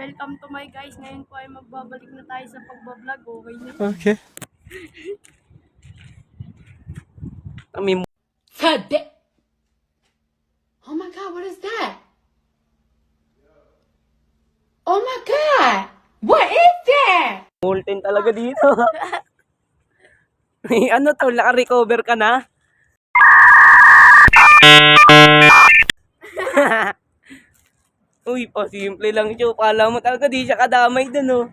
welcome to my guys. Ngayon po ay magbabalik na tayo sa pagbablog. Okay na. Okay. Oh my god, what is that? Oh my god! What is that? Molten talaga dito. Ano to, naka-recover ka na? Uy, simple lang siya. Kala mo talaga di siya kadamay dun, oh.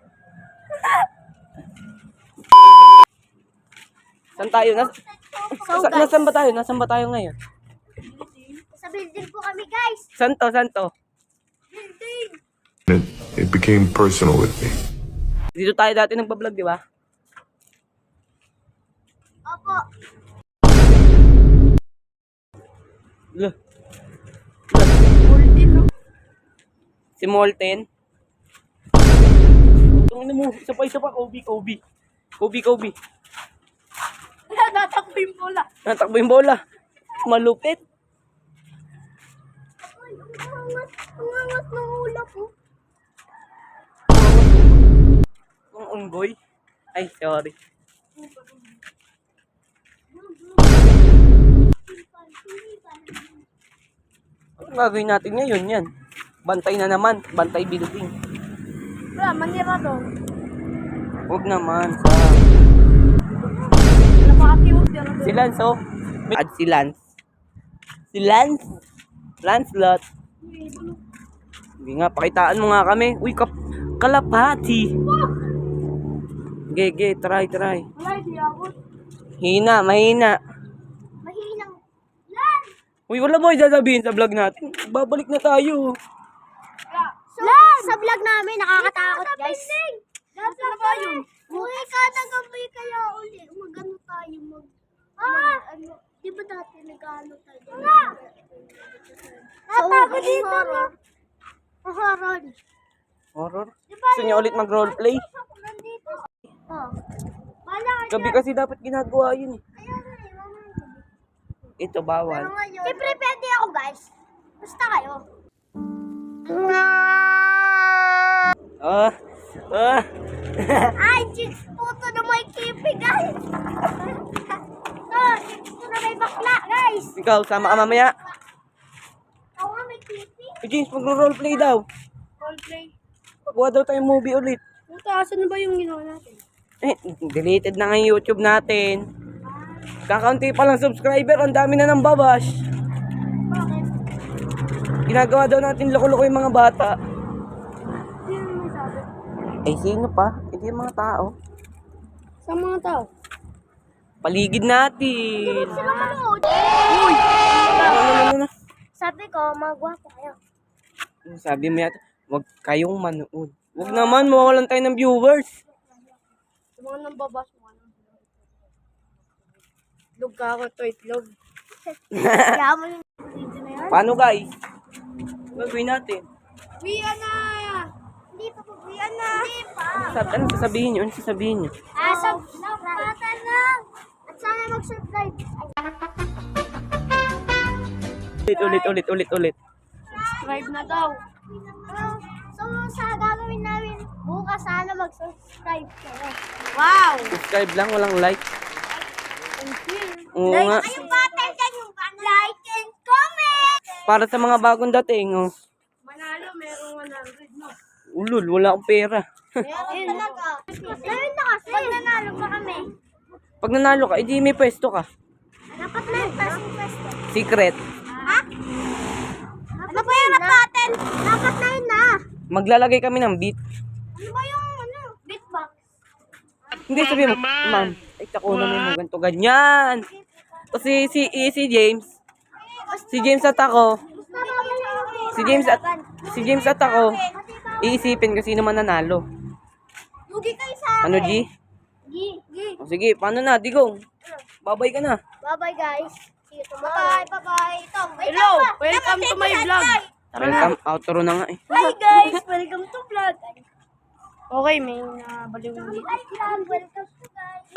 Saan tayo? Nasaan ba tayo? Nasaan ba tayo ngayon? Sa building po kami guys. Saan to? Saan to? Building. It became personal with me. Dito tayo dati nagbablog, di ba? Opo. Look. Building no. Si Molten. Tungin mo, isa pa, Kobe. Natakbo yung bola. Natakbo yung bola. Malupit. Ang angat ng ula po. Ang unggoy. Ay, sorry. Ano gagawin natin ngayon yan? Bantay na naman. Bantay building. Wala, manira doon. Huwag naman. Napakatiwag dyan. Si Lance, oh. At si Lance. Si Lance. Lancelot. Hindi nga, pakitaan mo nga kami. Uy, kalapati. Ge, try. Wala, di ako. Mahina. Mahinang. Lan! Uy, wala mo sasabihin sa vlog natin. Babalik na tayo. Lan! Sa vlog namin, nakakatakot guys. Nasa ba yun? Uy, kada gabi kaya uli. Mag-ano tayo, ano, di ba dati nag-ano tayo? Natago dito na. Horror. Horror? Gusto niyo ulit mag-roleplay? Nandito. Oh. Wala ka Gabi kasi dapat ginagawa yun eh. Ito, bawal. Siyempre, pwede ako guys. Basta kayo. Ay, chicks puto na may kipi guys. Chicks puto na may bakla guys. Ikaw, sama ka mamaya. Ako nga may kipi. James, magro-roleplay daw. Roleplay. Pagawa daw tayong movie ulit. Puta, asan na ba yung ginawa natin? Deleted na nga yung YouTube natin. Kakaunti pa lang subscriber, ang dami na ng babash. Bakit? Ginagawa daw natin loko-loko yung mga bata. Sino may sabi? Eh, sino pa? Hindi yung mga tao. Sa mga tao. Paligid natin. Sila manood. Uy! Ano? Sabi ko, magwapo kayo. Sabi mo yata, huwag kayong manood. Huwag naman, mawawalan tayo ng viewers. Sa mga nang babas mo. Itlog ka ako to, itlog. Kaya mo yung video na yan? Paano guys? Gagawin natin. Uwian na! Hindi pa po, uwian na! Hindi pa! Ano sasabihin nyo? Ano sasabihin nyo? Subscribe lang! At sana mag-subscribe. Ulit. Subscribe na daw. So, sa gagawin namin bukas, sana mag-subscribe kayo. Wow! Subscribe lang, walang like. Thank you. Oo nga. Yung button dyan, yung like and comment! Para sa mga bagong dating, oh. Manalo, merong 100, no? Ulul, wala akong pera. Meron talaga. Gawin na kasi. Pag nanalo pa kami. Pag nanalo ka, edi may pwesto ka. Dapat na yung pwesto. Secret. Ha? Ano ba yung button? Dapat na yun na. Maglalagay kami ng beat. Ano ba yung beatbox? Hindi, sabihin mo, ma'am, ay takunan mo ganito, ganyan. Kasi si James at ako, si James at ako, iisipin kung sino man nanalo. Lugi kayo sa akin. Ano, G? Gi. O, sige, paano na, Digong? Babay ka na. Bye-bye guys. See you tomorrow. Bye-bye. Ito. Hello, welcome to my vlog. Welcome, outro na nga eh. Hi guys, welcome to vlog. Okay, may nabaliw na dito. Hi vlog, welcome to guys.